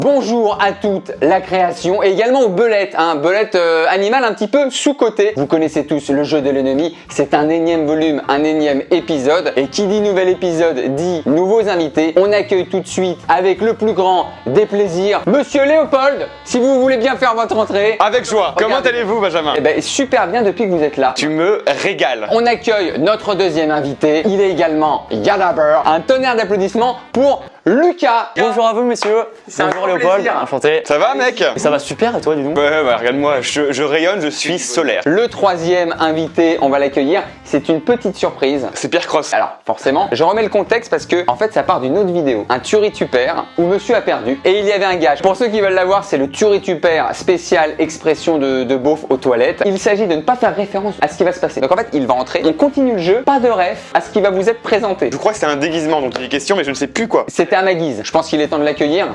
Bonjour à toute la création et également aux belettes, belette animal un petit peu sous-coté. Vous connaissez tous le jeu de l'ennemi, c'est un énième volume, un énième épisode. Et qui dit nouvel épisode dit nouveaux invités. On accueille tout de suite avec le plus grand des plaisirs, Monsieur Léopold, si vous voulez bien faire votre entrée. Avec joie. Comment allez-vous, Benjamin? Eh ben, super bien depuis que vous êtes là. Tu me régales. On accueille notre deuxième invité, il est également Yadaber. Un tonnerre d'applaudissements pour Lucas. Bonjour à vous messieurs. Bonjour Léopold, enchanté. Ça va, mec? Ça va super et toi dis donc? Ouais, bah, regarde-moi, je rayonne, je suis solaire. Le troisième invité, on va l'accueillir, c'est une petite surprise. C'est Pierre Cross. Alors forcément, je remets le contexte parce que en fait ça part d'une autre vidéo, un Tuerie tu perds où monsieur a perdu et il y avait un gage. Pour ceux qui veulent l'avoir, c'est le Tuerie tu perds spécial expression de beauf aux toilettes. Il s'agit de ne pas faire référence à ce qui va se passer. Donc en fait, il va entrer, on continue le jeu, pas de ref à ce qui va vous être présenté. Je crois que c'est un déguisement, donc il y a des questions, mais je ne sais plus quoi. C'était à ma guise. Je pense qu'il est temps de l'accueillir.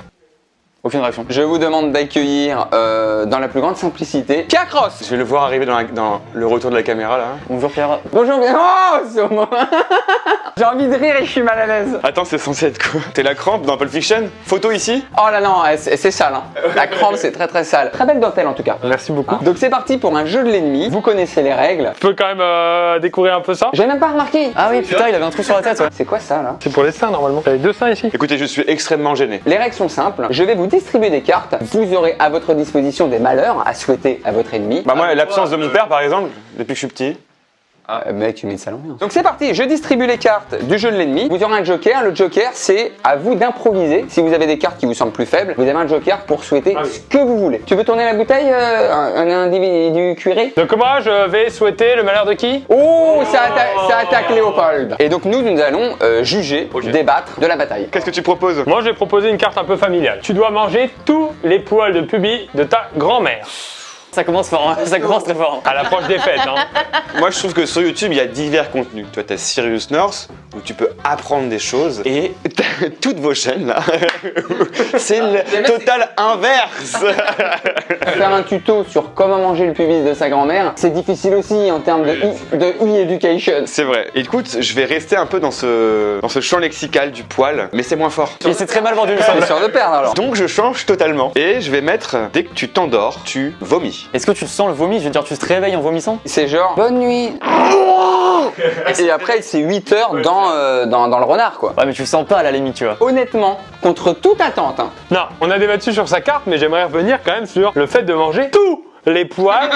Aucune réaction. Je vous demande d'accueillir dans la plus grande simplicité Pierre Cross. Je vais le voir arriver dans le retour de la caméra là. Bonjour Pierre. Bonjour, oh, c'est moi. J'ai envie de rire et je suis mal à l'aise. Attends, c'est censé être quoi? T'es la crampe dans Pulp Fiction? Photo ici? Oh là non, c'est sale. La crampe, c'est très sale. Très belle dentelle en tout cas. Merci beaucoup. Donc c'est parti pour un jeu de l'ennemi. Vous connaissez les règles. Tu peux quand même découvrir un peu ça? J'ai même pas remarqué. Ah oui putain, il avait un trou sur la tête ouais. C'est quoi ça là? C'est pour les seins normalement. T'as les deux seins ici? Écoutez, je suis extrêmement gêné. Les règles sont simples. Je vais vous distribuer des cartes. Vous aurez à votre disposition des malheurs à souhaiter à votre ennemi. Bah moi, l'absence de mon père par exemple, depuis que je suis petit. Mec, tu mets de salon. Donc c'est parti, je distribue les cartes du jeu de l'ennemi. Vous aurez un joker. Le joker, c'est à vous d'improviser. Si vous avez des cartes qui vous semblent plus faibles, vous avez un joker pour souhaiter ce que vous voulez. Tu veux tourner la bouteille, un individu cuiré? Donc moi je vais souhaiter le malheur de qui? Oh, ça attaque Léopold. Et donc nous allons juger, débattre de la bataille. Qu'est-ce que tu proposes? Moi je vais proposer une carte un peu familiale. Tu dois manger tous les poils de pubis de ta grand-mère. Ça commence fort, hein. Ça commence très fort. À l'approche des fêtes hein. Moi je trouve que sur YouTube il y a divers contenus. Toi t'as Sirius North où tu peux apprendre des choses et toutes vos chaînes là, c'est le total inverse. Faire un tuto sur comment manger le pubis de sa grand-mère, c'est difficile aussi en termes de e-education. C'est vrai. Écoute, je vais rester un peu dans ce champ lexical du poil, mais c'est moins fort. Et c'est très mal vendu ça. T'es sûr de perdre alors. Donc je change totalement et je vais mettre dès que tu t'endors, tu vomis. Est-ce que tu sens le vomi? Je veux dire, tu te réveilles en vomissant? C'est genre bonne nuit. Et après c'est 8 heures dans le renard quoi. Ouais mais tu le sens pas à la limite tu vois. Honnêtement, contre toute attente, Non, on a débattu sur sa carte mais j'aimerais revenir quand même sur le fait de manger tous les poils.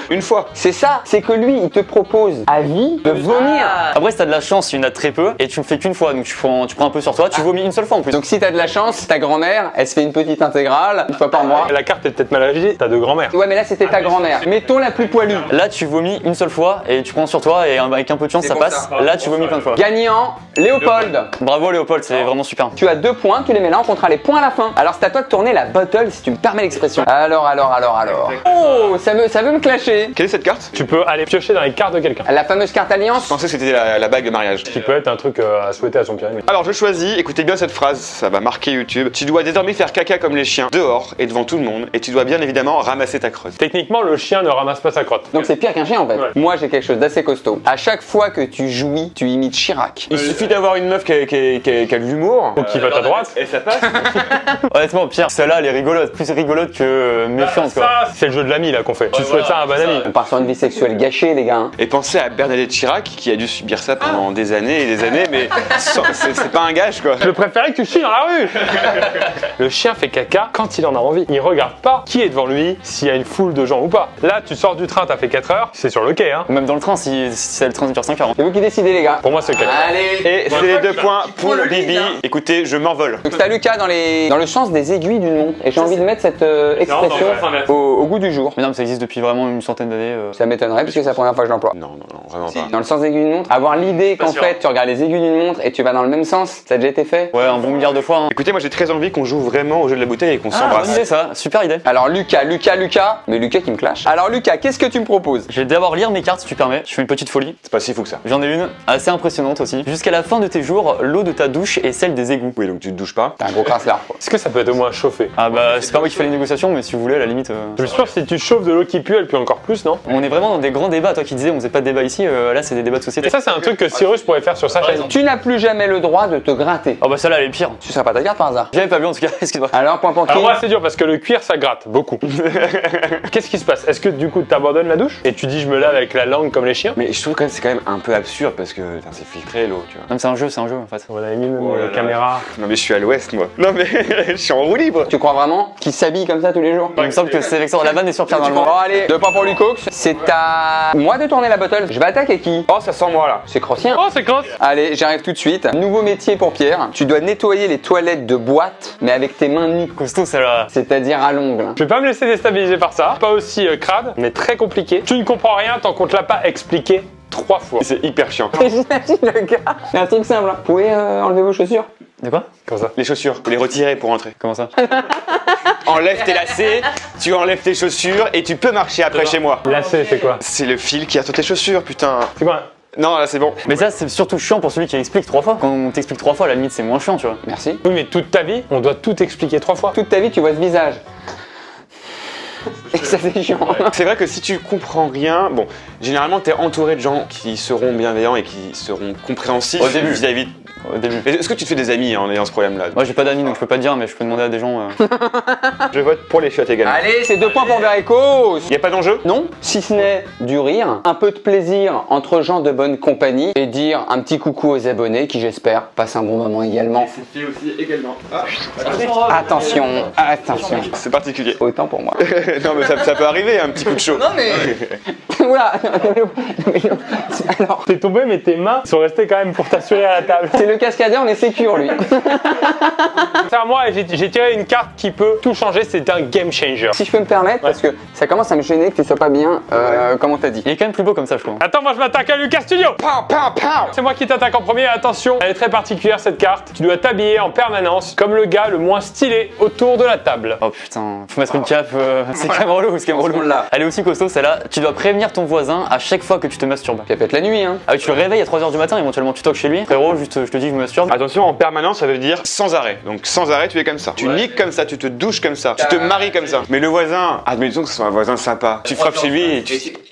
Une fois. c'est ça, c'est que lui il te propose à vie de vomir. Après si t'as de la chance, il y en a très peu et tu le fais qu'une fois donc tu prends un peu sur toi, tu vomis une seule fois en plus. Donc si t'as de la chance, ta grand-mère, elle se fait une petite intégrale, une fois par mois. La carte est peut-être mal agissée, t'as deux grand-mères. Ouais mais là c'était ta grand-mère. Mettons la plus poilue. Là tu vomis une seule fois et tu prends sur toi et avec un peu de chance C'est ça bon, passe. ça. Là tu vomis plein de fois. Gagnant, Léopold. Bravo Léopold, c'est vraiment super. Tu as 2 points, tu les mets là, on comptera les points à la fin. Alors c'est à toi de tourner la bottle si tu me permets l'expression. Alors. Oh, ça veut me clasher. Quelle est cette carte? Tu peux aller piocher dans les cartes de quelqu'un. La fameuse carte alliance. Je pensais que c'était la bague de mariage. Qui peut être un truc à souhaiter à son pire ennemi. Alors je choisis, écoutez bien cette phrase, ça va marquer YouTube. Tu dois désormais faire caca comme les chiens, dehors et devant tout le monde, et tu dois bien évidemment ramasser ta crotte. Techniquement, le chien ne ramasse pas sa crotte. Donc c'est pire qu'un chien en fait. Ouais. Moi j'ai quelque chose d'assez costaud. À chaque fois que tu jouis, tu imites Chirac. Il suffit d'avoir une meuf qui a de l'humour. Ou qui va à droite. Et ça passe. Honnêtement Pierre, celle-là elle est rigolote, plus rigolote que méchante quoi. Ça, c'est le jeu de l'ami là qu'on fait. Tu souhaites ça à un bon ami. On part sur une vie sexuelle gâchée les gars. Et pensez à Bernadette Chirac qui a dû subir ça pendant des années et des années, mais c'est pas un gage quoi. Je préférais que tu chies dans la rue. Le chien fait caca quand il en a envie. Il regarde pas qui est devant lui, s'il y a une foule de gens ou pas. Là, tu sors du train, t'as fait 4 heures, c'est sur le quai hein. Même dans le train si c'est le train dure 5 heures. C'est vous qui décidez les gars. Pour moi, c'est le caca. Allez. Et c'est les 2 points pour le Bibi. lead, hein. Écoutez, je m'envole. Donc c'est à Lucas dans le sens des aiguilles d'une montre. Et j'ai envie de mettre cette expression au goût du jour. Mais non mais ça existe depuis vraiment une centaine d'années. Ça m'étonnerait parce que c'est la première fois que je l'emploie. Non, vraiment pas. Dans le sens des aiguilles d'une montre, avoir l'idée qu'en fait tu regardes les aiguilles d'une montre et tu vas dans le même sens, ça a déjà été fait. Ouais un bon milliard de fois hein. Écoutez, moi j'ai très envie qu'on joue vraiment au jeu de la bouteille et qu'on Ah, s'embrasse. bonne idée ça, super idée. Alors Lucas, mais Lucas qui me clash. Alors Lucas, qu'est-ce que tu me proposes? Je vais d'abord lire mes cartes si tu permets, je fais une petite folie. C'est pas si fou que ça. J'en ai une assez impressionnante aussi. Jusqu'à la fin de tes jours, l'eau de ta douche est celle des égouts. Oui, donc tu te douches pas. T'es un gros crasse-là. Est-ce que ça peut être au moins chauffé? Ah bah c'est pas moi qui fais les négociations mais si vous voulez à la limite... Je suis sûr sûr, si tu chauffes de l'eau qui pue, elle pue encore plus, non? On est vraiment dans des grands débats. Toi qui disais, on faisait pas de débat ici, là, c'est des débats de société. Et ça, c'est un truc que Cyrus pourrait faire sur sa chaîne. Tu n'as plus jamais le droit de te gratter. Oh bah celle-là, elle est pire. Tu seras pas ta carte par hasard. J'avais pas vu en tout cas, excuse-moi. Alors, point pour qui? Alors moi, c'est dur parce que le cuir, ça gratte beaucoup. Qu'est-ce qui se passe? Est-ce que du coup, t'abandonnes la douche et tu dis je me lave avec la langue comme les chiens? Mais je trouve que c'est quand même un peu absurde parce que putain, c'est filtré l'eau, tu vois. Non, mais c'est un jeu en fait. On avait mis même Oh là la là. caméra. Non mais je suis à l'ouest moi. Non mais je suis en roue libre. Tu crois vraiment qu'il s'habille comme ça tous les jours? Il me semble que c'est Vexor, la vanne est sur Pierre dans le Bon, monde. allez, 2 points pour Lucox. C'est à moi de tourner la bottle. Je vais attaquer qui? Oh ça sent moi là. C'est Crocien. Oh, c'est crosse! Allez, j'arrive tout de suite. Nouveau métier pour Pierre. Tu dois nettoyer les toilettes de boîte, mais avec tes mains nues. Costaud celle-là. C'est-à-dire à l'ongle. Je vais pas me laisser déstabiliser par ça. Pas aussi crade, mais très compliqué. Tu ne comprends rien tant qu'on te l'a pas expliqué 3 fois. C'est hyper chiant. J'imagine le gars. C'est un truc simple. Vous pouvez enlever vos chaussures? De quoi? Comme ça. Les chaussures, faut les retirer pour rentrer. Comment ça? Enlève tes lacets, tu enlèves tes chaussures et tu peux marcher après chez moi. Lacet, c'est quoi? C'est le fil qui a sur tes chaussures, putain. C'est quoi? Non là c'est bon. Mais ça, c'est surtout chiant pour celui qui explique 3 fois. Quand on t'explique 3 fois, à la limite, c'est moins chiant, tu vois. Merci. Oui, mais toute ta vie, on doit tout expliquer 3 fois. Toute ta vie, tu vois ce visage. Et ça, c'est chiant. C'est vrai que si tu comprends rien, bon, généralement t'es entouré de gens qui seront bienveillants et qui seront compréhensifs Au début. vis-à-vis. Au début. Mais est-ce que tu te fais des amis en ayant ce problème-là? Moi, j'ai pas d'amis, donc je peux pas te dire, mais je peux demander à des gens. Je vote pour les chiottes également. Allez, c'est 2 points pour Verreco. Y a pas d'enjeu? Non, si ce n'est du rire, un peu de plaisir entre gens de bonne compagnie et dire un petit coucou aux abonnés qui, j'espère, passent un bon moment également. C'est fait aussi également. Attention, attention. C'est particulier. Autant pour moi. Non mais ça peut arriver, un petit coup de chaud. Non mais... Oula. Alors, T'es tombé, mais tes mains sont restées quand même pour t'assurer à la table. c'est le cascadeur, mais sécure lui. C'est à moi, et j'ai tiré une carte qui peut tout changer, c'est un game changer. Si je peux me permettre, parce que ça commence à me gêner que tu sois pas bien, comme on t'a dit. Il est quand même plus beau comme ça, je trouve. Attends, moi je m'attaque à Lucas Studio. Pow, pow, pow. C'est moi qui t'attaque en premier, attention, elle est très particulière cette carte. Tu dois t'habiller en permanence comme le gars le moins stylé autour de la table. Oh putain, faut mettre une cape, c'est quand même relou, c'est quand même relou. Là. Elle est aussi costaud celle-là, tu dois prévenir ton voisin à chaque fois que tu te masturbes. Puis elle peut être la nuit, hein. Ah oui, tu le réveilles à 3h du matin, éventuellement tu toques chez lui. Frérot, juste je te dis que je me masturbe. Attention, en permanence, ça veut dire sans arrêt. Donc sans arrêt, tu es comme ça. Tu niques comme ça, tu te douches comme ça, tu te maries comme ça. Mais le voisin, admettons que ce soit un voisin sympa. Tu frappes chez lui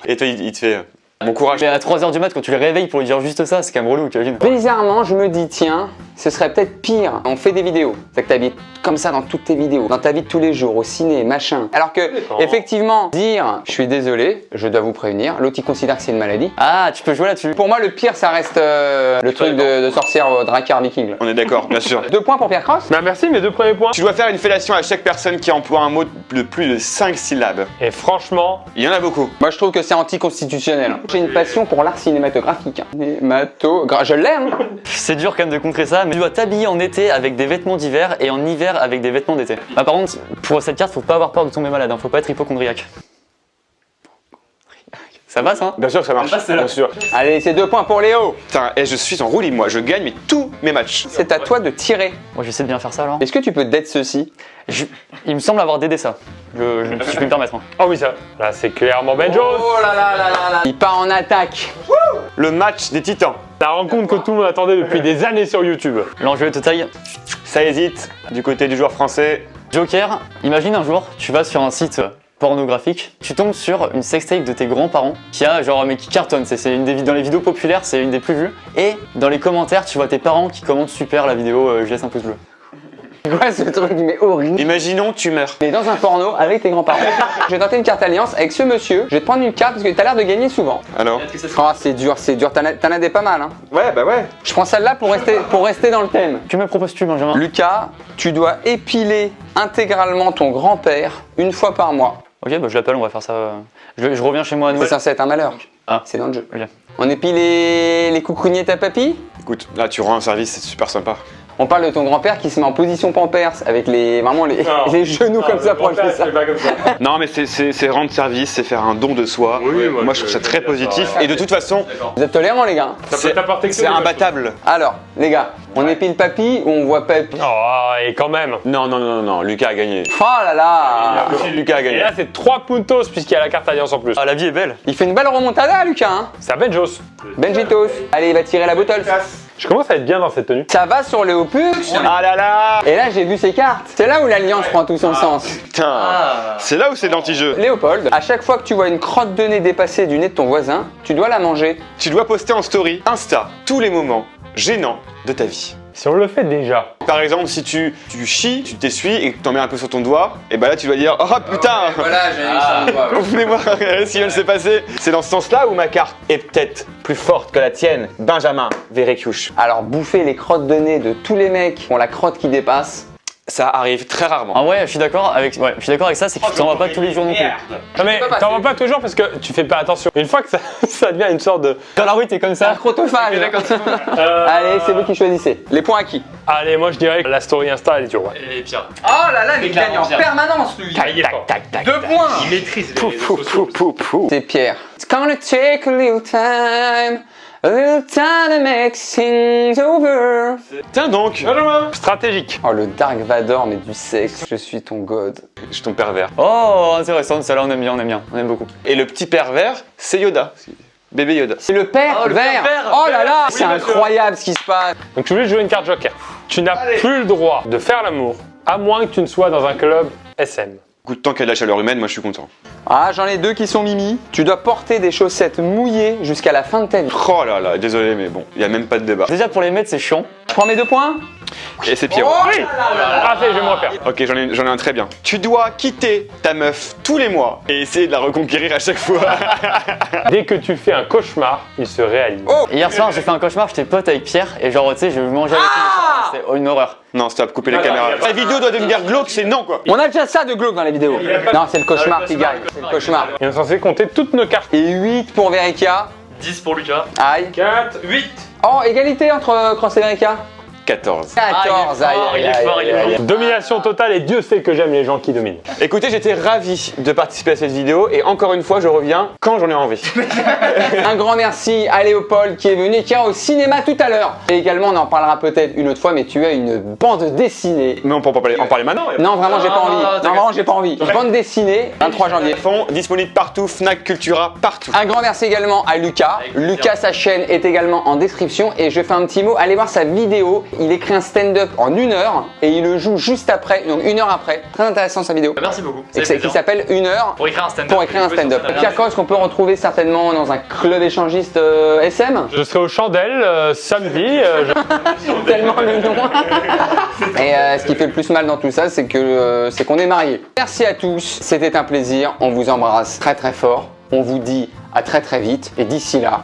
et toi, il te fait bon courage. Mais à 3h du mat, quand tu le réveilles pour lui dire juste ça, c'est quand même relou, Kevin. Bizarrement, je me dis, tiens, ce serait peut-être pire. On fait des vidéos. C'est que t'habilles comme ça dans toutes tes vidéos, dans ta vie de tous les jours, au ciné, machin. Alors que, effectivement, dire, je suis désolé, je dois vous prévenir, l'autre il considère que c'est une maladie. Ah, tu peux jouer là-dessus. Pour moi, le pire, ça reste le truc de sorcière Drakkar Viking. Là. On est d'accord, bien sûr. 2 points pour Pierre Cross. Bah merci, mes 2 premiers points. Tu dois faire une fellation à chaque personne qui emploie un mot de plus de 5 syllabes. Et franchement, Il y en a beaucoup. Moi, je trouve que c'est anticonstitutionnel. J'ai une passion pour l'art cinématographique. Je l'ai, hein. C'est dur quand même de contrer ça, mais tu dois t'habiller en été avec des vêtements d'hiver et en hiver avec des vêtements d'été. Bah, par contre, pour cette carte, faut pas avoir peur de tomber malade, hein. Faut pas être hypochondriaque. Ça passe, hein? Bien sûr que ça marche, bien sûr. Allez, c'est 2 points pour Léo. Putain, et je suis en roue libre, moi. Je gagne mais tous mes matchs. C'est à toi de tirer. Moi, j'essaie de bien faire ça alors. Est-ce que tu peux dead ceci? Il me semble avoir dédé ça. Si je peux me permettre. Hein. oh oui ça, là c'est clairement Benjo. Oh là là là là là. Il part en attaque. Le match des titans. La rencontre que tout le monde attendait depuis des années sur YouTube. L'enjeu est de taille. Ça hésite du côté du joueur français. Joker, imagine un jour, tu vas sur un site pornographique, tu tombes sur une sextape de tes grands-parents qui a genre mais qui cartonne, c'est une des dans les vidéos populaires, c'est une des plus vues. Et dans les commentaires, tu vois tes parents qui commentent super la vidéo, je laisse un pouce bleu. C'est quoi ce truc mais horrible? Imaginons, tu meurs. T'es dans un porno avec tes grands-parents. Je vais tenter une carte alliance avec ce monsieur. Je vais te prendre une carte parce que t'as l'air de gagner souvent. Alors? Oh, c'est dur, c'est dur. T'en as des pas mal, hein. Ouais, bah ouais. Je prends celle-là pour rester dans le thème. Que me proposes-tu, Benjamin? Lucas, tu dois épiler intégralement ton grand-père une fois par mois. Ok, bah je l'appelle, on va faire ça. Je reviens chez moi à C'est Noël. censé être un malheur. Ah. C'est dans le jeu. Ok. On épile les coucougnettes à papy. Écoute, là tu rends un service, c'est super sympa. On parle de ton grand-père qui se met en position pampers avec les genoux comme ça pour acheter ça. Pas comme ça. Non mais c'est rendre service, c'est faire un don de soi. Oui, moi, je trouve ça très positif. Et de toute façon, Vous êtes tolérants, les gars? Ça peut t'apporter que c'est des imbattable. Alors, les gars, on épile papy ou on voit papy? Oh, et quand même. Non, Lucas a gagné. Oh là là. Lucas a Et gagné. là, c'est 3 puntos puisqu'il y a la carte alliance en plus. Ah, la vie est belle. Il fait une belle remontada, Lucas, hein. C'est à Benjos. Benjitos. Allez, il va tirer la bottle. Je commence à être bien dans cette tenue. Ça va sur Léopux. Ah là là. Et là, j'ai vu ses cartes. C'est là où l'alliance prend tout son sens. Putain. C'est là où c'est l'anti-jeu. Léopold, à chaque fois que tu vois une crotte de nez dépassée du nez de ton voisin, tu dois la manger. Tu dois poster en story Insta tous les moments gênants de ta vie. Si on le fait déjà. Par exemple, si tu chies, tu t'essuies et que t'en mets un peu sur ton doigt, et bah là tu dois dire oh putain. Voilà, j'ai eu ça. Venez-moi ce qui vient de se passer. C'est dans ce sens-là où ma carte est peut-être plus forte que la tienne. Benjamin Verrekiush. Alors, bouffer les crottes de nez de tous les mecs qui ont la crotte qui dépasse. Ça arrive très rarement. Ah ouais, je suis d'accord avec ça, c'est que tu t'en vas pas tous les jours non plus. Non mais t'en vas pas toujours parce que tu fais pas attention. Une fois que ça devient une sorte de... Dans la rue, t'es comme ça. Chronophage. Allez, c'est vous qui choisissez. Les points à qui? Allez, moi je dirais que la story Insta elle est dure. Ouais. Et pire. Oh là là, mais il gagne en permanence, lui. Il est fort. 2 points. Il maîtrise les réseaux sociaux. C'est Pierre. It's gonna take a little time to make things over. Tiens donc. Stratégique. Oh, le Dark Vador, mais du sexe, je suis ton god. Je suis ton pervers. Oh, intéressant, celle-là on aime bien, on aime beaucoup. Et le petit pervers, c'est Yoda. Bébé Yoda. C'est le père Oh, le vert. père vert. Oh là là, Oui, c'est bien sûr. incroyable ce qui se passe. Donc tu voulais jouer une carte joker. Tu n'as plus le droit de faire l'amour à moins que tu ne sois dans un club SM. Écoute, tant qu'il y a de la chaleur humaine, moi je suis content. Ah, j'en ai 2 qui sont mimi. Tu dois porter des chaussettes mouillées jusqu'à la fin de ta vie. Oh là là, désolé, mais bon, il y a même pas de débat. Déjà pour les mettre, c'est chiant. Je prends mes 2 points. Et c'est Pierrot. Oh Oui. Ah c'est, je vais me refaire. Ok, j'en ai un très bien. Tu dois quitter ta meuf tous les mois et essayer de la reconquérir à chaque fois. Dès que tu fais un cauchemar, il se réalise. Oh. Et hier soir, j'ai fait un cauchemar, j'étais pote avec Pierre et genre, tu sais, je mangeais avec lui, c'était une horreur. Non, stop, coupez les caméras. La vidéo doit devenir glauque, c'est non quoi. On a déjà ça de glauque dans les vidéos. Non, c'est le cauchemar qui gagne. C'est le cauchemar. Et on est censé compter toutes nos cartes. Et 8 pour Verica. 10 pour Lucas. Aïe. 4, 8. Oh, égalité entre Cross et Verica. 14. 14, aïe, il est aïe, fort, aïe, il est aïe. fort. Domination totale et Dieu sait que j'aime les gens qui dominent. Écoutez, j'étais ravi de participer à cette vidéo et encore une fois, je reviens quand j'en ai envie. Un grand merci à Léopold qui est venu et qui ira au cinéma tout à l'heure. Et également, on en parlera peut-être une autre fois, mais tu as une bande dessinée. Mais on peut en parler maintenant. Non, vraiment, j'ai pas envie. t'inquiète. Non, vraiment, j'ai pas envie. Bande dessinée, 23 janvier. Fond disponible partout, Fnac, Cultura, partout. Un grand merci également à Lucas. Lucas, sa chaîne est également en description. Et je fais un petit mot, allez voir sa vidéo. Il écrit un stand-up en 1 heure et il le joue juste après, donc 1 heure après. Très intéressant sa vidéo. Merci beaucoup. Qui s'appelle 1 heure Pour écrire un stand-up. pour écrire un stand-up. Pierre Cos qu'on peut retrouver certainement dans un club échangiste SM. Je serai aux chandelles samedi. Tellement le nom. Et ce qui fait le plus mal dans tout ça, c'est que c'est qu'on est mariés. Merci à tous, c'était un plaisir. On vous embrasse très très fort. On vous dit à très très vite. Et d'ici là,